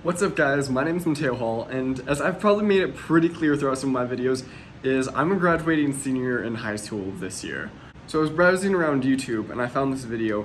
What's up guys, my name is Mateo Hall, and as I've probably made it pretty clear throughout some of my videos, is I'm a graduating senior in high school this year. So I was browsing around YouTube and I found this video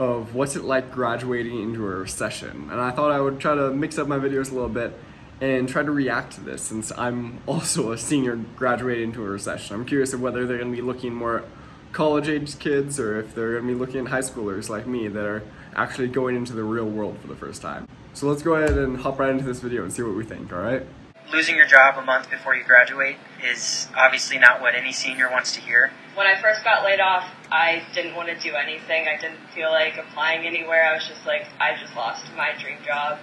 of what's it like graduating into a recession, and I thought I would try to mix up my videos a little bit and try to react to this since I'm also a senior graduating into a recession. I'm curious of whether they're going to be looking more at college-age kids or if they're going to be looking at high schoolers like me that are actually going into the real world for the first time. So let's go ahead and hop right into this video and see what we think, alright? Losing your job a month before you graduate is obviously not what any senior wants to hear. When I first got laid off, I didn't want to do anything. I didn't feel like applying anywhere. I was just like, I just lost my dream job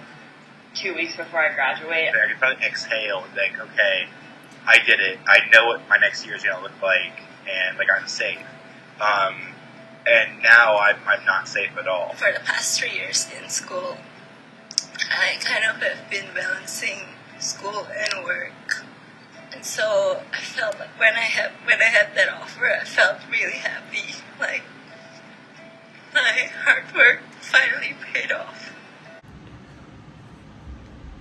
2 weeks before I graduate. I could probably exhale and think, okay, I did it. I know what my next year is going to look like, and like I'm safe. And now I'm not safe at all. For the past 3 years in school, I kind of have been balancing school and work. And so I felt like when I had that offer, I felt really happy. Like my hard work finally paid off.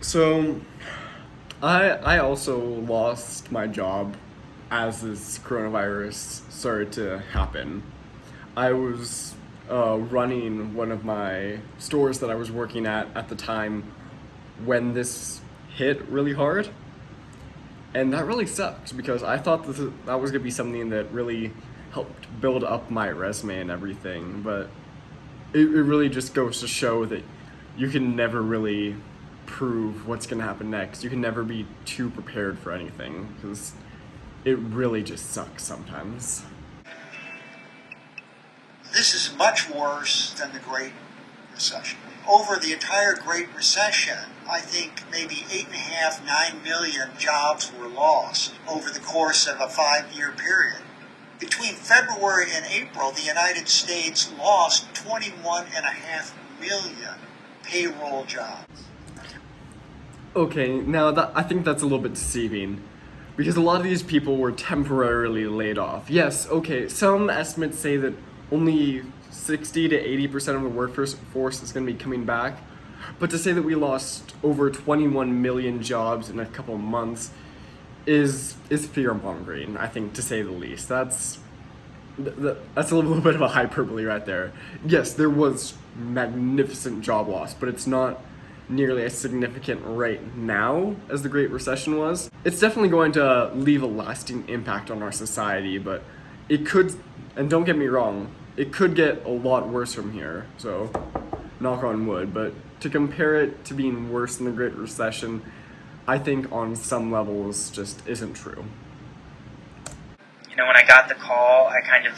So, I also lost my job as this coronavirus started to happen. I was running one of my stores that I was working at the time when this hit really hard. And that really sucked because I thought that was going to be something that really helped build up my resume and everything. But it really just goes to show that you can never really prove what's going to happen next. You can never be too prepared for anything because it really just sucks sometimes. This is much worse than the Great Recession. Over the entire Great Recession, I think maybe 8.5, 9 million jobs were lost over the course of a 5-year period. Between February and April, the United States lost 21.5 million payroll jobs. Okay, now I think that's a little bit deceiving because a lot of these people were temporarily laid off. Yes, okay, some estimates say that only 60 to 80% of the workforce is going to be coming back. But to say that we lost over 21 million jobs in a couple of months is fear-mongering, I think, to say the least. That's a little bit of a hyperbole right there. Yes, there was magnificent job loss, but it's not nearly as significant right now as the Great Recession was. It's definitely going to leave a lasting impact on our society, but it could, and don't get me wrong, it could get a lot worse from here, so knock on wood, but to compare it to being worse than the Great Recession, I think on some levels just isn't true. You know, when I got the call, I kind of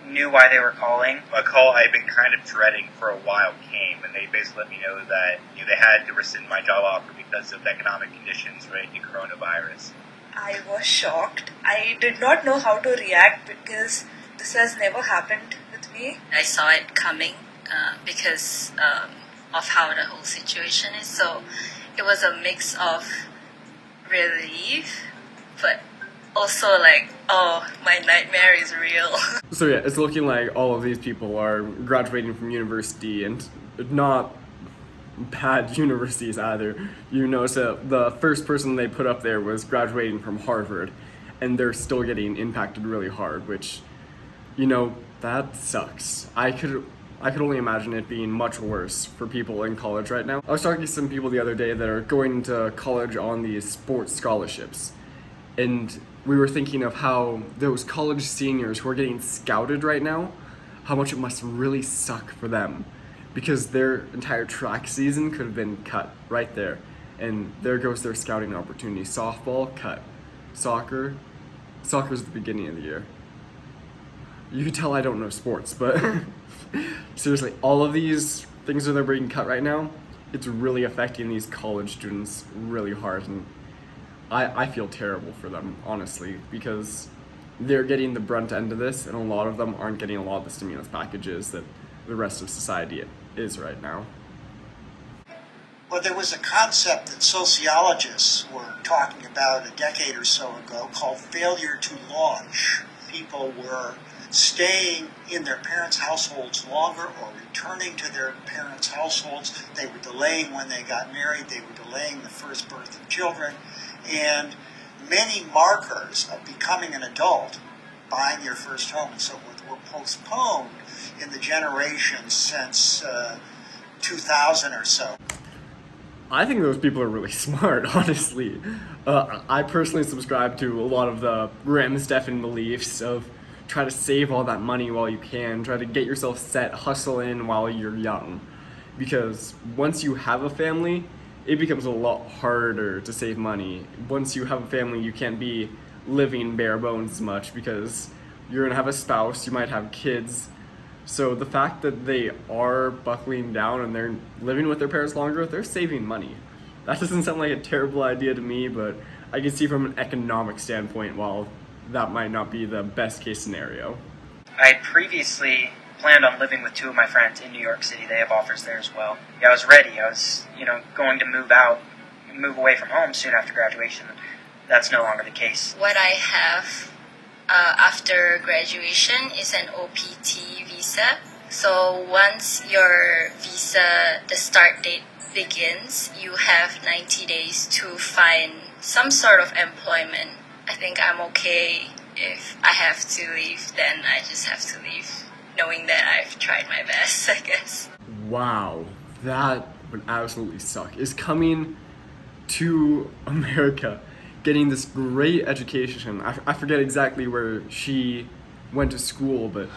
knew why they were calling. A call I've been kind of dreading for a while came, and they basically let me know that they had to rescind my job offer because of economic conditions related to coronavirus. I was shocked. I did not know how to react because this has never happened with me. I saw it coming because of how the whole situation is. So it was a mix of relief, but also like, oh, my nightmare is real. So yeah, it's looking like all of these people are graduating from university, and not bad universities either. You notice that the first person they put up there was graduating from Harvard, and they're still getting impacted really hard, which, that sucks. I could only imagine it being much worse for people in college right now. I was talking to some people the other day that are going to college on these sports scholarships, and we were thinking of how those college seniors who are getting scouted right now, how much it must really suck for them, because their entire track season could have been cut right there, and there goes their scouting opportunity. Softball, cut. Soccer's at the beginning of the year. You can tell I don't know sports, but seriously, all of these things that are being cut right now, it's really affecting these college students really hard, and I feel terrible for them, honestly, because they're getting the brunt end of this, and a lot of them aren't getting a lot of the stimulus packages that the rest of society is right now. Well, there was a concept that sociologists were talking about a decade or so ago called failure to launch. People were staying in their parents' households longer or returning to their parents' households. They were delaying when they got married. They were delaying the first birth of children. And many markers of becoming an adult, buying your first home and so forth, were postponed in the generations since 2000 or so. I think those people are really smart, honestly. I personally subscribe to a lot of the Graham Stephan beliefs of try to save all that money while you can, try to get yourself set, hustle in while you're young. Because once you have a family, it becomes a lot harder to save money. Once you have a family, you can't be living bare bones as much because you're gonna have a spouse, you might have kids. So the fact that they are buckling down and they're living with their parents longer, they're saving money. That doesn't sound like a terrible idea to me, but I can see from an economic standpoint, while that might not be the best case scenario. I had previously planned on living with two of my friends in New York City. They have offers there as well. Yeah, I was ready. I was, going to move away from home soon after graduation. That's no longer the case. What I have after graduation is an OPT visa. So once your visa, the start date begins, you have 90 days to find some sort of employment. I think I'm okay. If I have to leave, then I just have to leave, knowing that I've tried my best, I guess. Wow, that would absolutely suck. Is coming to America, getting this great education. I forget exactly where she went to school, but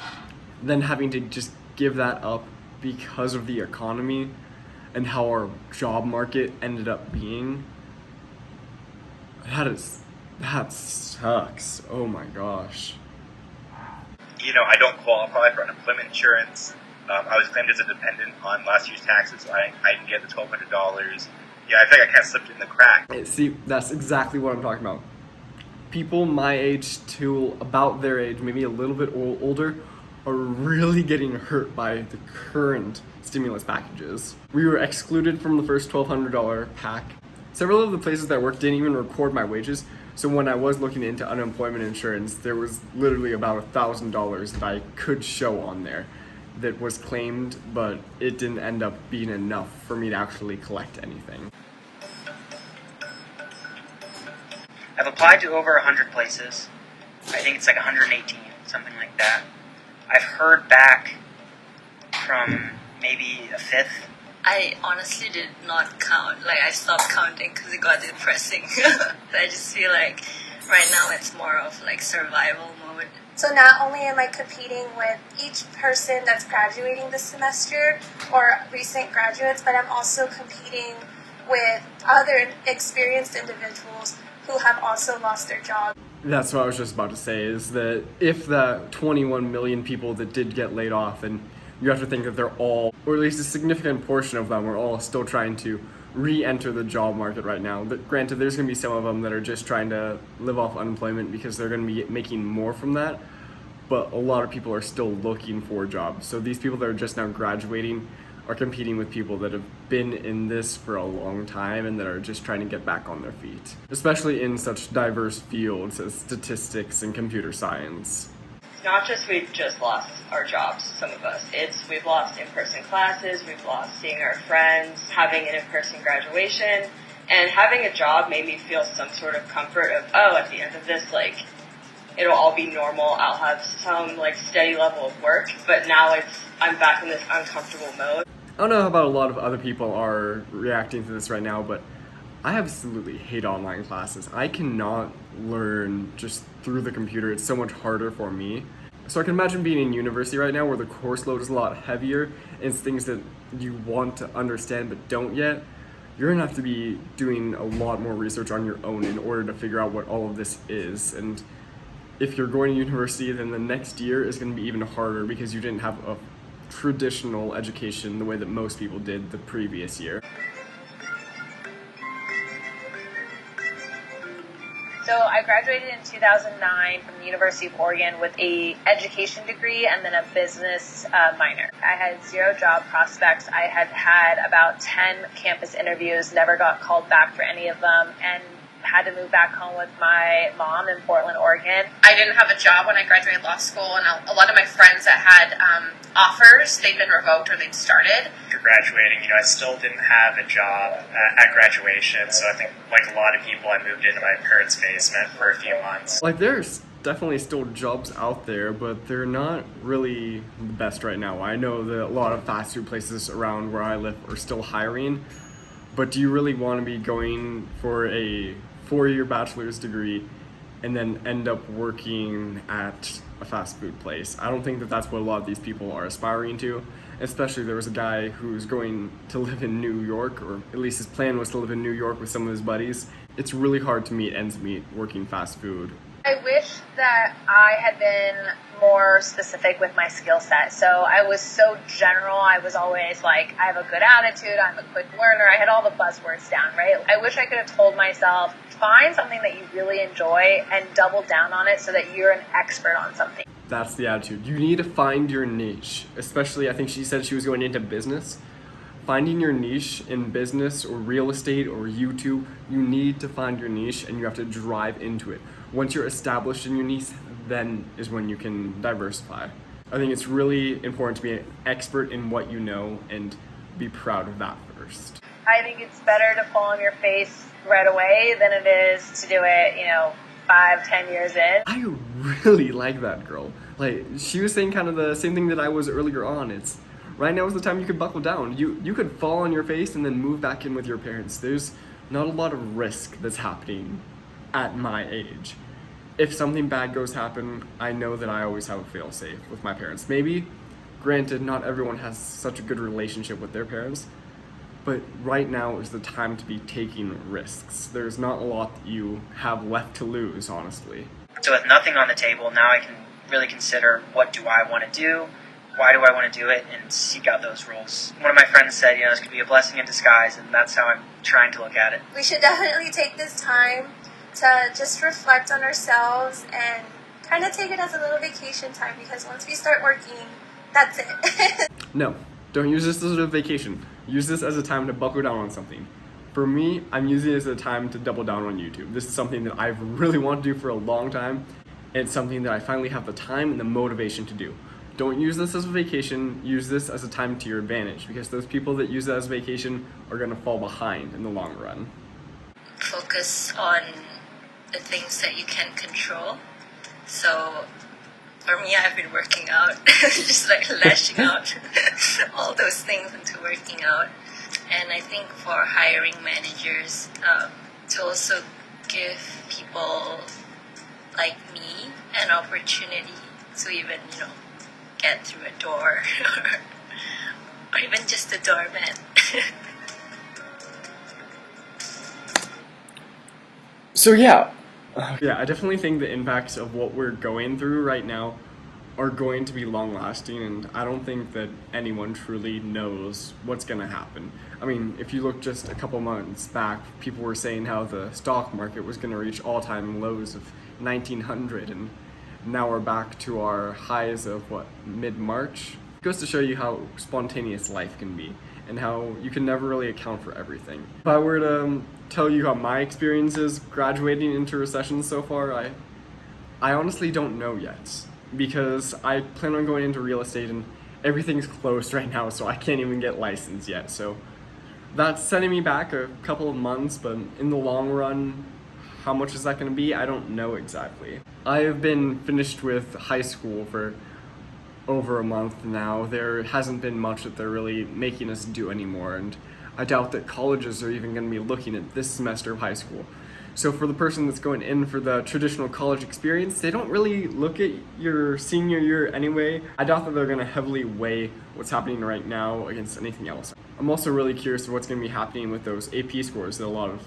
then having to just give that up because of the economy and how our job market ended up being. That sucks. Oh my gosh. I don't qualify for unemployment insurance. I was claimed as a dependent on last year's taxes. I didn't get the $1,200. Yeah, I think I kind of slipped in the crack. See, that's exactly what I'm talking about. People my age to about their age, maybe a little bit older, are really getting hurt by the current stimulus packages. We were excluded from the first $1,200 pack. Several of the places that I worked didn't even record my wages, so when I was looking into unemployment insurance, there was literally about $1,000 that I could show on there that was claimed, but it didn't end up being enough for me to actually collect anything. I've applied to over 100 places. I think it's like 118, something like that. I've heard back from maybe a fifth. I honestly did not count. I stopped counting because it got depressing. I just feel like right now it's more of survival mode. So not only am I competing with each person that's graduating this semester or recent graduates, but I'm also competing with other experienced individuals who have also lost their job. That's what I was just about to say, is that if the 21 million people that did get laid off, and you have to think that they're all, or at least a significant portion of them, are all still trying to re-enter the job market right now. But granted, there's going to be some of them that are just trying to live off unemployment because they're going to be making more from that. But a lot of people are still looking for jobs. So these people that are just now graduating are competing with people that have been in this for a long time and that are just trying to get back on their feet, especially in such diverse fields as statistics and computer science. Not just we've just lost our jobs, some of us. We've lost in-person classes, we've lost seeing our friends, having an in-person graduation, and having a job made me feel some sort of comfort of, at the end of this, it'll all be normal. I'll have some steady level of work, but now I'm back in this uncomfortable mode. I don't know how about a lot of other people are reacting to this right now, but I absolutely hate online classes. I cannot learn just through the computer. It's so much harder for me. So I can imagine being in university right now where the course load is a lot heavier and it's things that you want to understand but don't yet. You're gonna have to be doing a lot more research on your own in order to figure out what all of this is. And if you're going to university, then the next year is gonna be even harder because you didn't have a traditional education the way that most people did the previous year. So I graduated in 2009 from the University of Oregon with a education degree and then a business minor. I had 0 job prospects. I had had about 10 campus interviews, never got called back for any of them. And had to move back home with my mom in Portland, Oregon. I didn't have a job when I graduated law school, and a lot of my friends that had offers, they'd been revoked or they'd started. After graduating, I still didn't have a job at graduation, so I think, like a lot of people, I moved into my parents' basement for a few months. Like, there's definitely still jobs out there, but they're not really the best right now. I know that a lot of fast food places around where I live are still hiring, but do you really want to be going for a 4-year bachelor's degree and then end up working at a fast food place? I don't think that that's what a lot of these people are aspiring to. Especially there was a guy who's going to live in New York, or at least his plan was to live in New York with some of his buddies. It's really hard to meet ends meet working fast food. I wish that I had been more specific with my skill set. So I was so general. I was always like, I have a good attitude, I'm a quick learner. I had all the buzzwords down, right? I wish I could have told myself, find something that you really enjoy and double down on it so that you're an expert on something. That's the attitude. You need to find your niche. Especially, I think she said she was going into business. Finding your niche in business or real estate or YouTube, you need to find your niche and you have to drive into it. Once you're established in your niche, then is when you can diversify. I think it's really important to be an expert in what you know and be proud of that first. I think it's better to fall on your face right away than it is to do it, 5-10 years in. I really like that girl. Like, she was saying kind of the same thing that I was earlier on. It's right now is the time you could buckle down. You could fall on your face and then move back in with your parents. There's not a lot of risk that's happening at my age. If something bad goes happen, I know that I always have a fail-safe with my parents. Maybe, granted, not everyone has such a good relationship with their parents, but right now is the time to be taking risks. There's not a lot that you have left to lose, honestly. So with nothing on the table, now I can really consider, what do I want to do? Why do I want to do it? And seek out those roles. One of my friends said, this could be a blessing in disguise, and that's how I'm trying to look at it. We should definitely take this time to just reflect on ourselves and kind of take it as a little vacation time, because once we start working, that's it. No, don't use this as a vacation. Use this as a time to buckle down on something. For me, I'm using it as a time to double down on YouTube. This is something that I've really wanted to do for a long time. It's something that I finally have the time and the motivation to do. Don't use this as a vacation, use this as a time to your advantage, because those people that use it as a vacation are going to fall behind in the long run. Focus on the things that you can control. So for me, I've been working out, just like lashing out all those things into working out. And I think for hiring managers, to also give people like me an opportunity to even, get through a door or even just a doorman. So yeah, I definitely think the impacts of what we're going through right now are going to be long lasting, and I don't think that anyone truly knows what's going to happen. I mean, if you look just a couple months back, people were saying how the stock market was going to reach all-time lows of 1900, and now we're back to our highs of mid-March. It goes to show you how spontaneous life can be and how you can never really account for everything. If I were to tell you how my experience is graduating into recession so far, I honestly don't know yet, because I plan on going into real estate and everything's closed right now, so I can't even get licensed yet. So that's setting me back a couple of months, but in the long run, how much is that going to be? I don't know exactly. I have been finished with high school for over a month now. There hasn't been much that they're really making us do anymore, and I doubt that colleges are even going to be looking at this semester of high school. So for the person that's going in for the traditional college experience, they don't really look at your senior year anyway. I doubt that they're going to heavily weigh what's happening right now against anything else. I'm also really curious of what's going to be happening with those AP scores that a lot of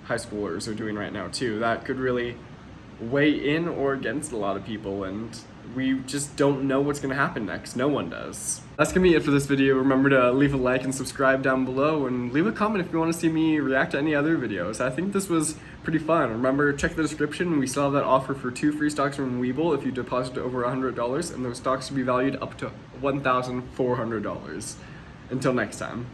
high schoolers are doing right now too. That could really weigh in or against a lot of people, and we just don't know what's going to happen next. No one does. That's going to be it for this video. Remember to leave a like and subscribe down below, and leave a comment if you want to see me react to any other videos. I think this was pretty fun. Remember, check the description. We still have that offer for 2 free stocks from Webull if you deposit over $100, and those stocks will be valued up to $1,400. Until next time.